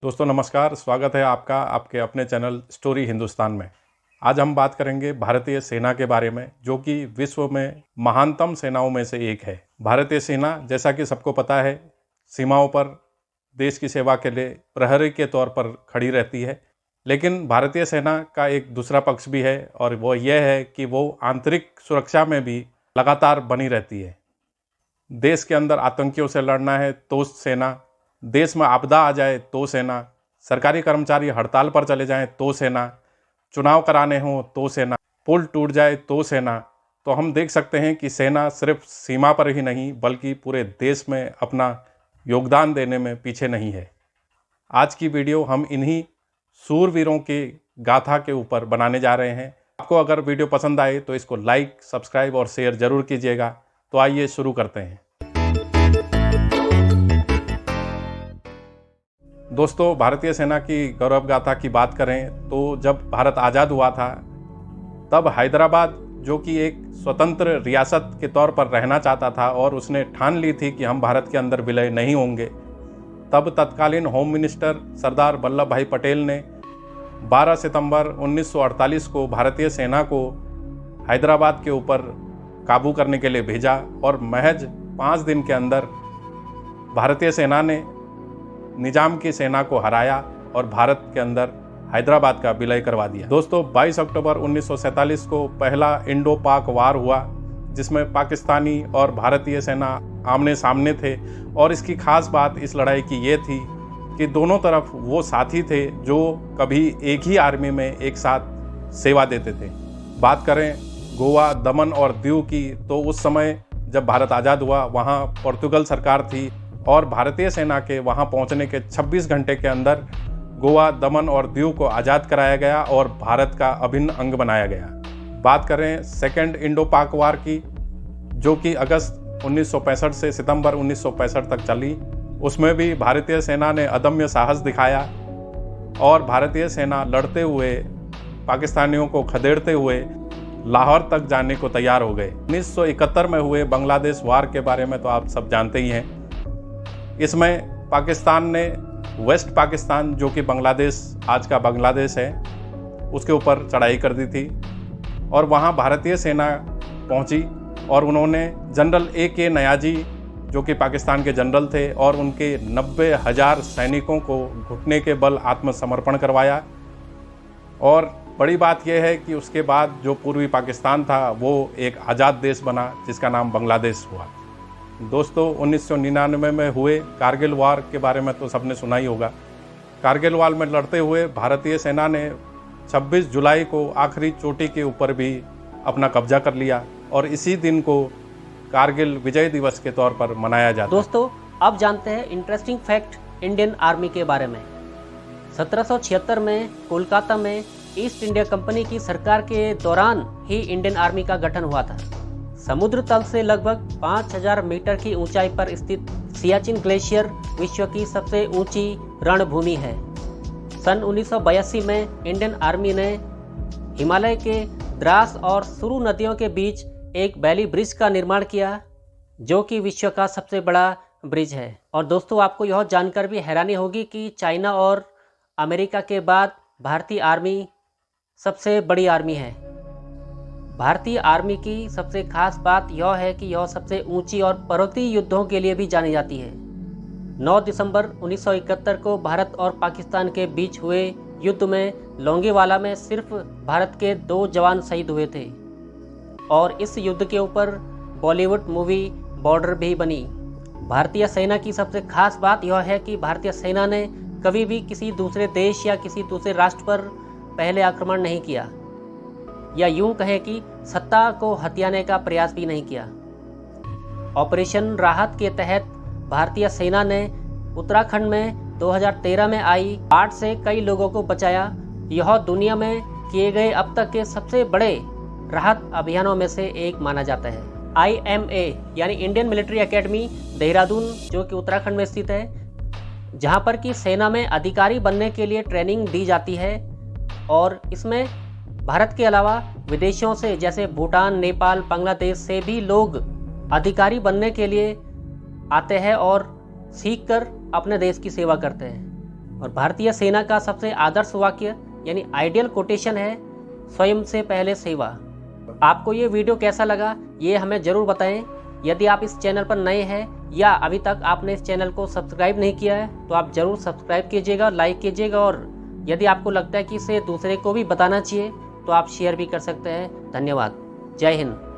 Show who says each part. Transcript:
Speaker 1: दोस्तों नमस्कार, स्वागत है आपका आपके अपने चैनल स्टोरी हिंदुस्तान में। आज हम बात करेंगे भारतीय सेना के बारे में, जो कि विश्व में महानतम सेनाओं में से एक है। भारतीय सेना, जैसा कि सबको पता है, सीमाओं पर देश की सेवा के लिए प्रहरी के तौर पर खड़ी रहती है। लेकिन भारतीय सेना का एक दूसरा पक्ष भी है, और वो यह है कि वो आंतरिक सुरक्षा में भी लगातार बनी रहती है। देश के अंदर आतंकियों से लड़ना है तो सेना, देश में आपदा आ जाए तो सेना, सरकारी कर्मचारी हड़ताल पर चले जाएं तो सेना, चुनाव कराने हों तो सेना, पुल टूट जाए तो सेना। तो हम देख सकते हैं कि सेना सिर्फ सीमा पर ही नहीं बल्कि पूरे देश में अपना योगदान देने में पीछे नहीं है। आज की वीडियो हम इन्हीं सूरवीरों की गाथा के ऊपर बनाने जा रहे हैं। आपको अगर वीडियो पसंद आए तो इसको लाइक, सब्सक्राइब और शेयर ज़रूर कीजिएगा। तो आइए शुरू करते हैं। दोस्तों, भारतीय सेना की गौरव गाथा की बात करें तो जब भारत आज़ाद हुआ था तब हैदराबाद, जो कि एक स्वतंत्र रियासत के तौर पर रहना चाहता था और उसने ठान ली थी कि हम भारत के अंदर विलय नहीं होंगे, तब तत्कालीन होम मिनिस्टर सरदार वल्लभ भाई पटेल ने 12 सितंबर 1948 को भारतीय सेना को हैदराबाद के ऊपर काबू करने के लिए भेजा और महज 5 दिन के अंदर भारतीय सेना ने निजाम की सेना को हराया और भारत के अंदर हैदराबाद का विलय करवा दिया। दोस्तों, 22 अक्टूबर 1947 को पहला इंडो पाक वार हुआ, जिसमें पाकिस्तानी और भारतीय सेना आमने सामने थे। और इसकी खास बात इस लड़ाई की ये थी कि दोनों तरफ वो साथी थे जो कभी एक ही आर्मी में एक साथ सेवा देते थे। बात करें गोवा, दमन और दीव की, तो उस समय जब भारत आज़ाद हुआ वहाँ पोर्तुगल सरकार थी और भारतीय सेना के वहां पहुंचने के 26 घंटे के अंदर गोवा, दमन और दीव को आज़ाद कराया गया और भारत का अभिन्न अंग बनाया गया। बात करें सेकेंड इंडो पाक वार की, जो कि अगस्त 1965 से सितंबर 1965 तक चली, उसमें भी भारतीय सेना ने अदम्य साहस दिखाया और भारतीय सेना लड़ते हुए, पाकिस्तानियों को खदेड़ते हुए लाहौर तक जाने को तैयार हो गए। 1971 में हुए बांग्लादेश वार के बारे में तो आप सब जानते ही हैं। इसमें पाकिस्तान ने वेस्ट पाकिस्तान, जो कि बांग्लादेश, आज का बांग्लादेश है, उसके ऊपर चढ़ाई कर दी थी और वहां भारतीय सेना पहुंची और उन्होंने जनरल A.K. नयाजी, जो कि पाकिस्तान के जनरल थे, और उनके 90,000 सैनिकों को घुटने के बल आत्मसमर्पण करवाया। और बड़ी बात यह है कि उसके बाद जो पूर्वी पाकिस्तान था वो एक आज़ाद देश बना, जिसका नाम बांग्लादेश हुआ। दोस्तों, 1999 में हुए कारगिल वार के बारे में तो सबने सुना ही होगा। कारगिल वार में लड़ते हुए भारतीय सेना ने 26 जुलाई को आखिरी चोटी के ऊपर भी अपना कब्जा कर लिया और इसी दिन को कारगिल विजय दिवस के तौर पर मनाया जाता है।
Speaker 2: दोस्तों, अब जानते हैं इंटरेस्टिंग फैक्ट इंडियन आर्मी के बारे में। 1776 में कोलकाता में ईस्ट इंडिया कंपनी की सरकार के दौरान ही इंडियन आर्मी का गठन हुआ था। समुद्र तल से लगभग 5000 मीटर की ऊंचाई पर स्थित सियाचिन ग्लेशियर विश्व की सबसे ऊंची रणभूमि है। सन 1982 में इंडियन आर्मी ने हिमालय के द्रास और सुरु नदियों के बीच एक वैली ब्रिज का निर्माण किया, जो कि विश्व का सबसे बड़ा ब्रिज है। और दोस्तों, आपको यह जानकर भी हैरानी होगी कि चाइना और अमेरिका के बाद भारतीय आर्मी सबसे बड़ी आर्मी है। भारतीय आर्मी की सबसे खास बात यह है कि यह सबसे ऊंची और पर्वतीय युद्धों के लिए भी जानी जाती है। 9 दिसंबर 1971 को भारत और पाकिस्तान के बीच हुए युद्ध में लोंगेवाला में सिर्फ भारत के 2 जवान शहीद हुए थे और इस युद्ध के ऊपर बॉलीवुड मूवी बॉर्डर भी बनी। भारतीय सेना की सबसे खास बात यह है कि भारतीय सेना ने कभी भी किसी दूसरे देश या किसी दूसरे राष्ट्र पर पहले आक्रमण नहीं किया, या यूं कहें कि सत्ता को हथियाने का प्रयास भी नहीं किया। ऑपरेशन राहत के तहत भारतीय सेना ने उत्तराखंड में 2013 में आई बाढ़ से कई लोगों को बचाया। यह दुनिया में किए गए अब तक के सबसे बड़े राहत अभियानों में से एक माना जाता है। IMA यानी इंडियन मिलिट्री एकेडमी देहरादून, जो कि उत्तराखंड में स्थित है, जहां पर कि सेना में अधिकारी बनने के लिए ट्रेनिंग दी जाती है। और इसमें भारत के अलावा विदेशों से, जैसे भूटान, नेपाल, बांग्लादेश से भी लोग अधिकारी बनने के लिए आते हैं और सीखकर अपने देश की सेवा करते हैं। और भारतीय सेना का सबसे आदर्श वाक्य यानी आइडियल कोटेशन है स्वयं से पहले सेवा। आपको ये वीडियो कैसा लगा ये हमें ज़रूर बताएं। यदि आप इस चैनल पर नए हैं या अभी तक आपने इस चैनल को सब्सक्राइब नहीं किया है तो आप ज़रूर सब्सक्राइब कीजिएगा, लाइक कीजिएगा और यदि आपको लगता है कि इसे दूसरे को भी बताना चाहिए तो आप शेयर भी कर सकते हैं। धन्यवाद। जय हिंद।